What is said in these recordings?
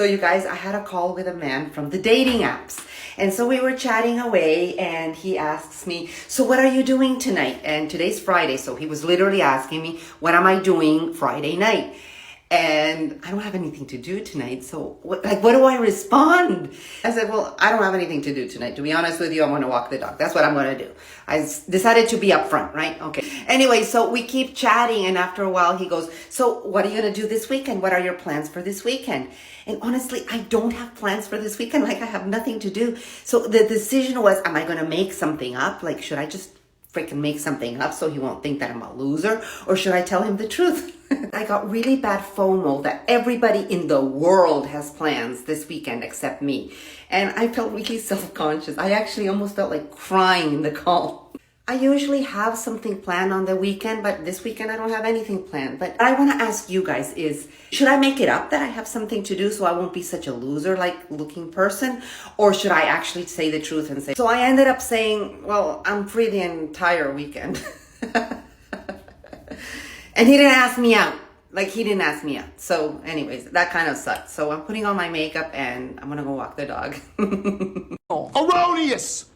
So you guys, I had a call with a man from the dating apps. And so we were chatting away and he asks me, so what are you doing tonight? And today's Friday. So he was literally asking me, what am I doing Friday night? And I don't have anything to do tonight. So what do I respond? I said, well, I don't have anything to do tonight. To be honest with you, I'm going to walk the dog. That's what I'm going to do. I decided to be upfront, right? Okay. Anyway, so we keep chatting. And after a while, he goes, so what are you going to do this weekend? What are your plans for this weekend? And honestly, I don't have plans for this weekend. Like I have nothing to do. So the decision was, am I going to make something up? Like, should I just freaking make something up so he won't think that I'm a loser? Or should I tell him the truth? I got really bad FOMO that everybody in the world has plans this weekend except me. And I felt really self-conscious. I actually almost felt like crying in the call. I usually have something planned on the weekend, but this weekend I don't have anything planned. But I want to ask you guys is, should I make it up that I have something to do so I won't be such a loser-like looking person? Or should I actually say the truth and say, so I ended up saying, well, I'm free the entire weekend. And he didn't ask me out. Like, he didn't ask me out. So anyways, that kind of sucked. So I'm putting on my makeup and I'm going to go walk the dog. Erroneous!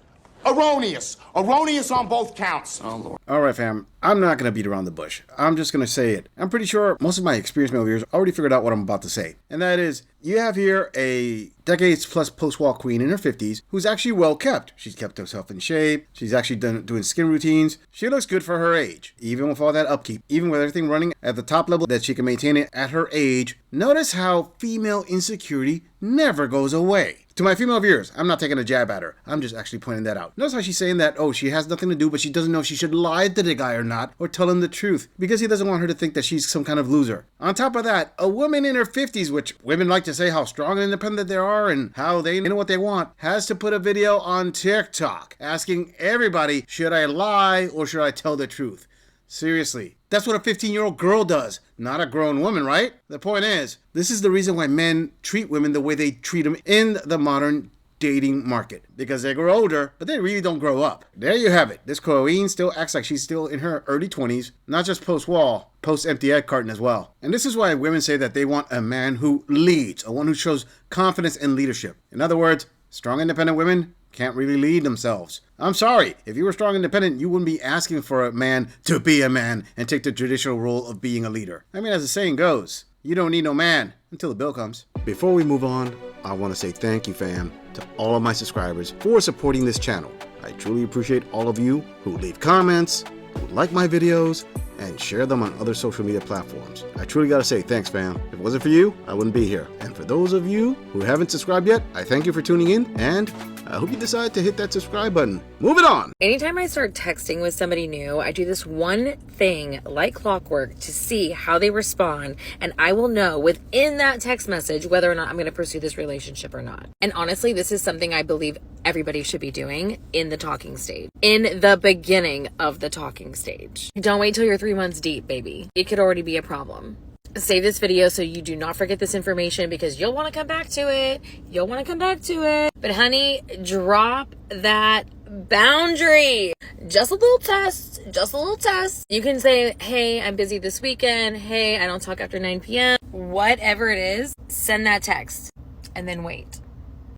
Erroneous! Erroneous on both counts. Oh, Lord. All right, fam. I'm not going to beat around the bush. I'm just going to say it. I'm pretty sure most of my experienced male viewers already figured out what I'm about to say. And that is, you have here a decades plus post-wall queen in her 50s who's actually well kept. She's kept herself in shape. She's actually doing skin routines. She looks good for her age, even with all that upkeep, even with everything running at the top level that she can maintain it at her age. Notice how female insecurity never goes away. To my female viewers, I'm not taking a jab at her. I'm just actually pointing that out. Notice how she's saying that, oh, she has nothing to do, but she doesn't know if she should lie to the guy or not, or tell him the truth, because he doesn't want her to think that she's some kind of loser. On top of that, a woman in her 50s, which women like to say how strong and independent they are and how they know what they want, has to put a video on TikTok asking everybody, should I lie or should I tell the truth? Seriously, that's what a 15-year-old girl does, not a grown woman, right? The point is, this is the reason why men treat women the way they treat them in the modern dating market. Because they grow older, but they really don't grow up. There you have it. This queen still acts like she's still in her early 20s, not just post-wall, post-empty egg carton as well. And this is why women say that they want a man who leads, a one who shows confidence and leadership. In other words, strong, independent women can't really lead themselves. I'm sorry, if you were strong and independent, you wouldn't be asking for a man to be a man and take the traditional role of being a leader. I mean, as the saying goes, you don't need no man until the bill comes. Before we move on, I want to say thank you, fam, to all of my subscribers for supporting this channel. I truly appreciate all of you who leave comments, who like my videos, and share them on other social media platforms. I truly gotta say thanks, fam. If it wasn't for you, I wouldn't be here. And for those of you who haven't subscribed yet, I thank you for tuning in, and I hope you decide to hit that subscribe button. Moving on! Anytime I start texting with somebody new, I do this one thing like clockwork to see how they respond, and I will know within that text message whether or not I'm going to pursue this relationship or not. And honestly, this is something I believe everybody should be doing in the talking stage, in the beginning of the talking stage. Don't wait till you're 3 months deep, baby. It could already be a problem. Save this video so you do not forget this information because you'll want to come back to it. You'll want to come back to it. But honey, drop that boundary. Just a little test. Just a little test. You can say, hey, I'm busy this weekend. Hey, I don't talk after 9 p.m. Whatever it is, send that text and then wait.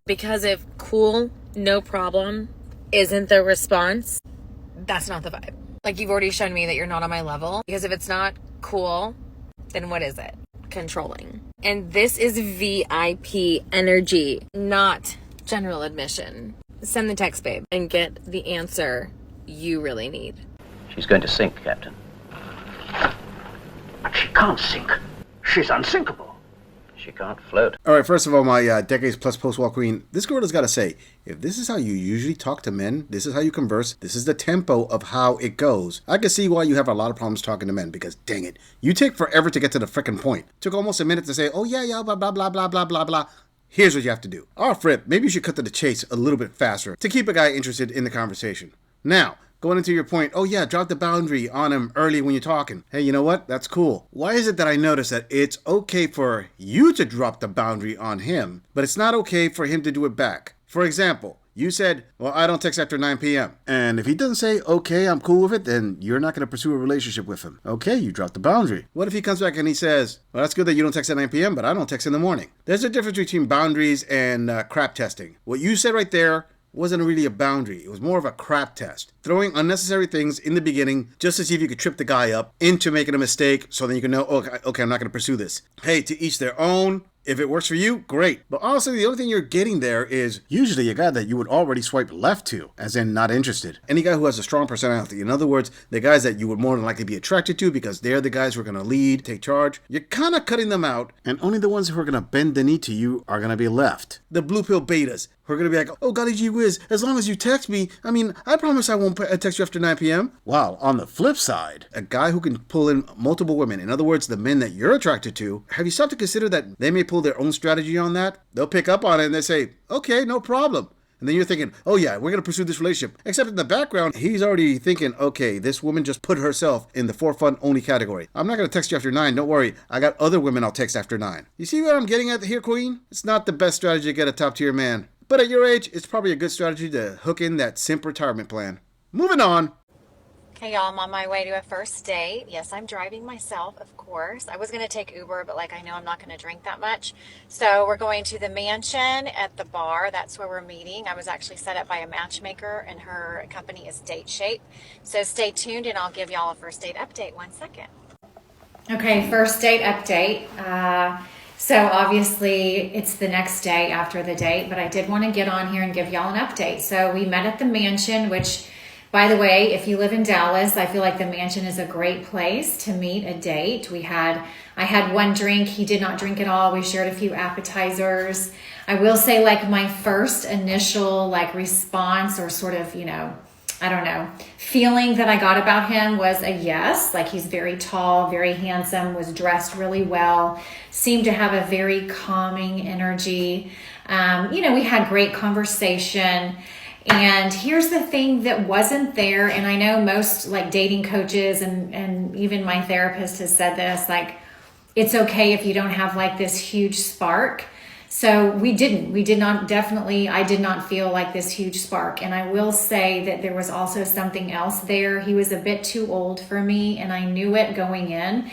Because if cool, no problem isn't the response, that's not the vibe. Like, you've already shown me that you're not on my level. Because if it's not cool, then what is it? Controlling. And this is VIP energy, not general admission. Send the text, babe, and get the answer you really need. She's going to sink, Captain. But she can't sink. She's unsinkable. She can't float. All right, first of all, my decades plus post-wall queen, this girl has got to say, if this is how you usually talk to men, this is how you converse, this is the tempo of how it goes, I can see why you have a lot of problems talking to men, because dang it, you take forever to get to the frickin' point. Took almost a minute to say, oh yeah, blah, blah, blah, blah, blah, blah, blah. Here's what you have to do. Off rip, maybe you should cut to the chase a little bit faster to keep a guy interested in the conversation. Now, going into your point, oh yeah, drop the boundary on him early when you're talking. Hey, you know what? That's cool. Why is it that I notice that it's okay for you to drop the boundary on him, but it's not okay for him to do it back? For example, You said, well, I don't text after 9 p.m. And if he doesn't say, okay, I'm cool with it, then you're not going to pursue a relationship with him. Okay, you dropped the boundary. What if he comes back and he says, well, that's good that you don't text at 9 p.m., but I don't text in the morning. There's a difference between boundaries and crap testing. What you said right there wasn't really a boundary. It was more of a crap test. Throwing unnecessary things in the beginning just to see if you could trip the guy up into making a mistake so then you can know, okay, I'm not going to pursue this. Hey, to each their own. If it works for you, great. But honestly, the only thing you're getting there is usually a guy that you would already swipe left to, as in not interested. Any guy who has a strong personality. In other words, the guys that you would more than likely be attracted to because they're the guys who are going to lead, take charge. You're kind of cutting them out, and only the ones who are going to bend the knee to you are going to be left. The blue pill betas who are going to be like, oh, golly gee whiz, as long as you text me, I promise I won't text you after 9 p.m. While on the flip side, a guy who can pull in multiple women, in other words, the men that you're attracted to, have you stopped to consider that they may pull their own strategy on that? They'll pick up on it and they say, okay, no problem. And then you're thinking, oh yeah, we're going to pursue this relationship. Except in the background, he's already thinking, okay, this woman just put herself in the for fun only category. I'm not going to text you after 9. Don't worry. I got other women I'll text after 9. You see what I'm getting at here, Queen? It's not the best strategy to get a top tier man. But at your age, it's probably a good strategy to hook in that simp retirement plan. Moving on. Okay, y'all, I'm on my way to a first date. Yes, I'm driving myself, of course. I was going to take Uber, but I know I'm not going to drink that much. So we're going to the mansion at the bar. That's where we're meeting. I was actually set up by a matchmaker, and her company is Date Shape. So stay tuned, and I'll give y'all a first date update. 1 second. Okay, first date update. So obviously it's the next day after the date, but I did want to get on here and give y'all an update. So we met at the mansion, which, by the way, if you live in Dallas, I feel like the mansion is a great place to meet a date. I had one drink. He did not drink at all. We shared a few appetizers. I will say my first initial response or sort of, feeling that I got about him was a yes. He's very tall, very handsome, was dressed really well, seemed to have a very calming energy. We had great conversation. And here's the thing that wasn't there, and I know most dating coaches and even my therapist has said this, it's okay if you don't have this huge spark. So I did not feel this huge spark. And I will say that there was also something else there. He was a bit too old for me, and I knew it going in.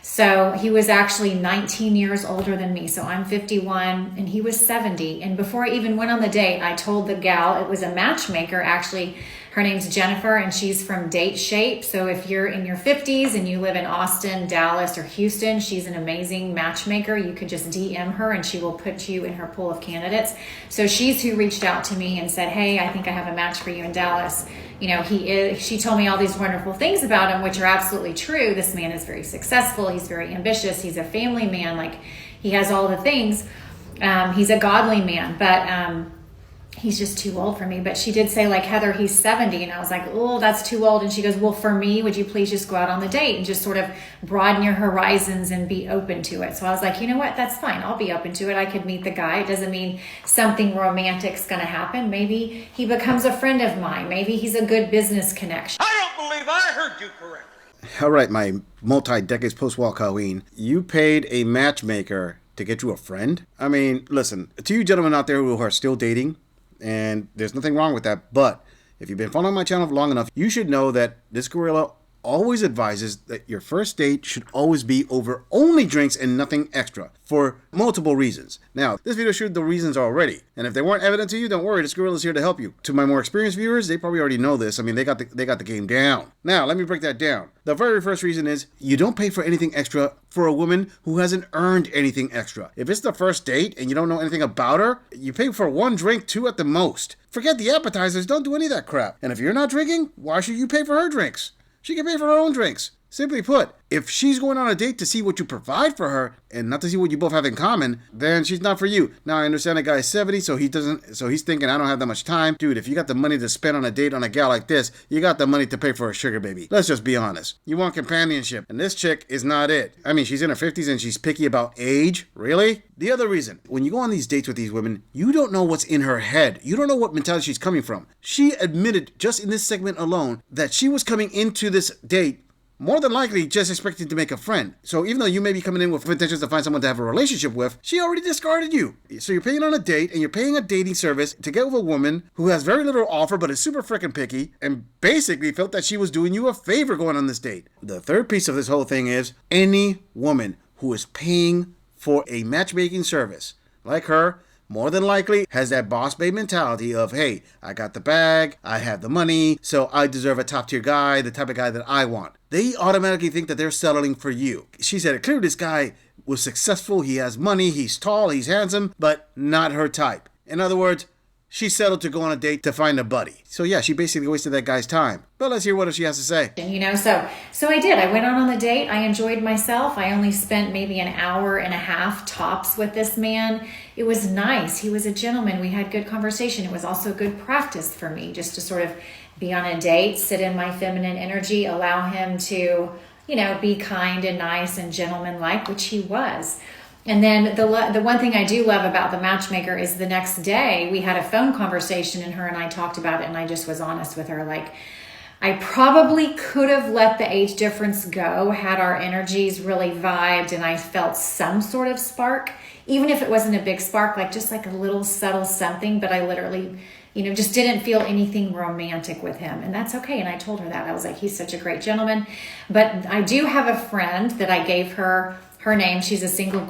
So he was actually 19 years older than me. So I'm 51 and he was 70. And before I even went on the date, I told the gal, it was a matchmaker actually. Her name's Jennifer and she's from Date Shape. So if you're in your 50s and you live in Austin, Dallas, or Houston, she's an amazing matchmaker. You could just DM her and she will put you in her pool of candidates. So she's who reached out to me and said, hey, I think I have a match for you in Dallas. She told me all these wonderful things about him, which are absolutely true. This man is very successful. He's very ambitious. He's a family man. He has all the things. He's a godly man, but he's just too old for me. But she did say, Heather, he's 70. And I was like, oh, that's too old. And she goes, well, for me, would you please just go out on the date and just sort of broaden your horizons and be open to it? So I was like, you know what? That's fine. I'll be open to it. I could meet the guy. It doesn't mean something romantic's going to happen. Maybe he becomes a friend of mine. Maybe he's a good business connection. I don't believe I heard you correctly. All right, my multi-decades post-walk Halloween. You paid a matchmaker to get you a friend? Listen, to you gentlemen out there who are still dating, and there's nothing wrong with that, but if you've been following my channel for long enough, you should know that this gorilla always advises that your first date should always be over only drinks and nothing extra for multiple reasons. Now, this video showed the reasons already, and if they weren't evident to you, don't worry, this gorilla is here to help you. To my more experienced viewers, they probably already know this. They got the game down. Now, let me break that down. The very first reason is you don't pay for anything extra for a woman who hasn't earned anything extra. If it's the first date and you don't know anything about her, you pay for 1 drink, 2 at the most. Forget the appetizers, don't do any of that crap. And if you're not drinking, why should you pay for her drinks? She can pay for her own drinks. Simply put, if she's going on a date to see what you provide for her and not to see what you both have in common, then she's not for you. Now, I understand a guy is 70, so he's thinking, I don't have that much time. Dude, if you got the money to spend on a date on a gal like this, you got the money to pay for a sugar baby. Let's just be honest. You want companionship, and this chick is not it. She's in her 50s and she's picky about age. Really? The other reason, when you go on these dates with these women, you don't know what's in her head. You don't know what mentality she's coming from. She admitted just in this segment alone that she was coming into this date more than likely just expecting to make a friend. So even though you may be coming in with intentions to find someone to have a relationship with, she already discarded you. So you're paying on a date, and you're paying a dating service to get with a woman who has very little to offer but is super freaking picky, and basically felt that she was doing you a favor going on this date. The third piece of this whole thing is any woman who is paying for a matchmaking service like her more than likely has that boss babe mentality of, hey, I got the bag, I have the money, so I deserve a top tier guy, the type of guy that I want. They automatically think that they're settling for you. She said it clearly, this guy was successful, he has money, he's tall, he's handsome, but not her type. In other words, she settled to go on a date to find a buddy. So yeah, she basically wasted that guy's time. But let's hear what she has to say. You know, so I did. I went on the date. I enjoyed myself. I only spent maybe an hour and a half tops with this man. It was nice. He was a gentleman. We had good conversation. It was also good practice for me just to sort of be on a date, sit in my feminine energy, allow him to, you know, be kind and nice and gentleman-like, which he was. And then the one thing I do love about the matchmaker is the next day we had a phone conversation, and her and I talked about it, and I just was honest with her. Like, I probably could have let the age difference go had our energies really vibed and I felt some sort of spark, even if it wasn't a big spark, like just like a little subtle something, but I literally, you know, just didn't feel anything romantic with him. And that's okay. And I told her that. I was like, he's such a great gentleman. But I do have a friend that I gave her name. She's a single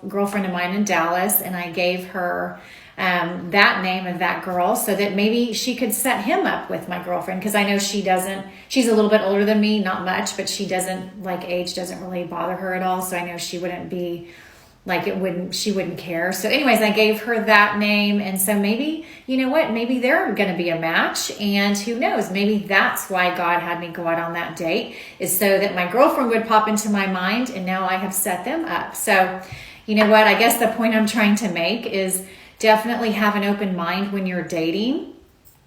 girlfriend of mine in Dallas, and I gave her that name of that girl so that maybe she could set him up with my girlfriend, because I know she's a little bit older than me, not much, but she doesn't, like, age doesn't really bother her at all, so I know she wouldn't be like, she wouldn't care. So anyways, I gave her that name, and so maybe, you know what, maybe they're going to be a match, and who knows, maybe that's why God had me go out on that date, is so that my girlfriend would pop into my mind, and now I have set them up. So, you know what, I guess the point I'm trying to make is definitely have an open mind when you're dating,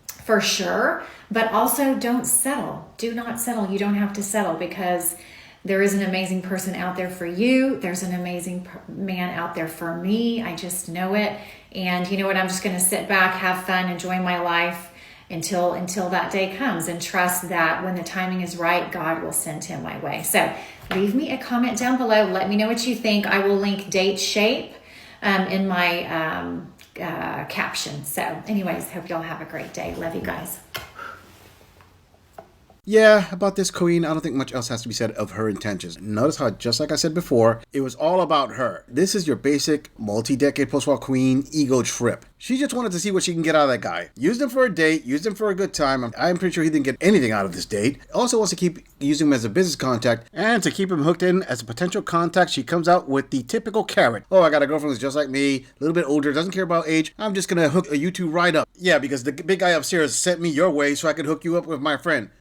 for sure, but also don't settle. Do not settle. You don't have to settle, because there is an amazing person out there for you. There's an amazing man out there for me. I just know it. And you know what? I'm just going to sit back, have fun, enjoy my life until that day comes, and trust that when the timing is right, God will send him my way. So leave me a comment down below. Let me know what you think. I will link date shape in my caption. So anyways, hope y'all have a great day. Love you guys. Yeah, about this queen, I don't think much else has to be said of her intentions. Notice how, just like I said before, it was all about her. This is your basic multi-decade post-war queen ego trip. She just wanted to see what she can get out of that guy. Used him for a date, used him for a good time. I'm pretty sure he didn't get anything out of this date. Also wants to keep using him as a business contact, and to keep him hooked in as a potential contact, she comes out with the typical carrot. Oh, I got a girlfriend who's just like me, a little bit older, doesn't care about age. I'm just gonna hook you two right up. Yeah, because the big guy upstairs sent me your way so I could hook you up with my friend.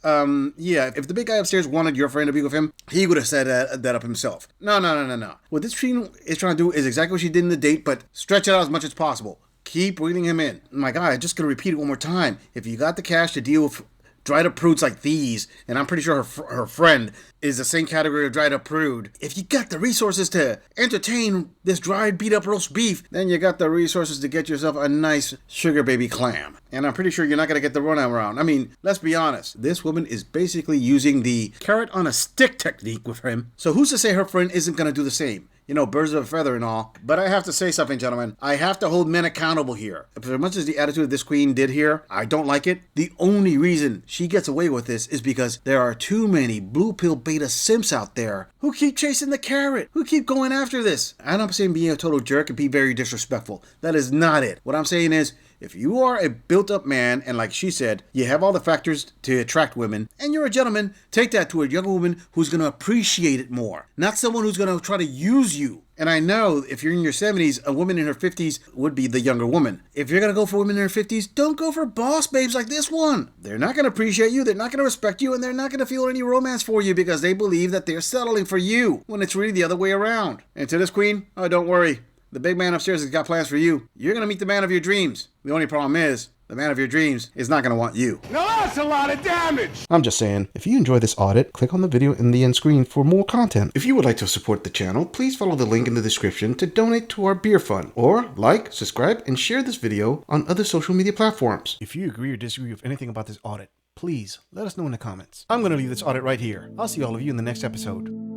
Yeah, if the big guy upstairs wanted your friend to be with him, he would have set that up himself. No. What this queen is trying to do is exactly what she did in the date, but stretch it out as much as possible. Keep reeling him in. My God, I'm just going to repeat it one more time. If you got the cash to deal with dried up prudes like these, and I'm pretty sure her friend is the same category of dried up prude, if you got the resources to entertain this dried beat up roast beef, then you got the resources to get yourself a nice sugar baby clam. And I'm pretty sure you're not going to get the runaround around. I mean, let's be honest. This woman is basically using the carrot on a stick technique with him. So who's to say her friend isn't going to do the same? You know, birds of a feather and all. But I have to say something, gentlemen. I have to hold men accountable here. As much as the attitude this queen did here, I don't like it. The only reason she gets away with this is because there are too many blue pill beta simps out there who keep chasing the carrot, who keep going after this. I'm not saying being a total jerk and be very disrespectful. That is not it. What I'm saying is, if you are a built-up man, and like she said, you have all the factors to attract women, and you're a gentleman, take that to a young woman who's going to appreciate it more. Not someone who's going to try to use you. And I know if you're in your 70s, a woman in her 50s would be the younger woman. If you're going to go for women in her 50s, don't go for boss babes like this one. They're not going to appreciate you, they're not going to respect you, and they're not going to feel any romance for you because they believe that they're settling for you when it's really the other way around. And to this queen, oh, don't worry. The big man upstairs has got plans for you. You're going to meet the man of your dreams. The only problem is, the man of your dreams is not going to want you. Now that's a lot of damage! I'm just saying, if you enjoy this audit, click on the video in the end screen for more content. If you would like to support the channel, please follow the link in the description to donate to our beer fund. Or like, subscribe, and share this video on other social media platforms. If you agree or disagree with anything about this audit, Please let us know in the comments. I'm going to leave this audit right here. I'll see all of you in the next episode.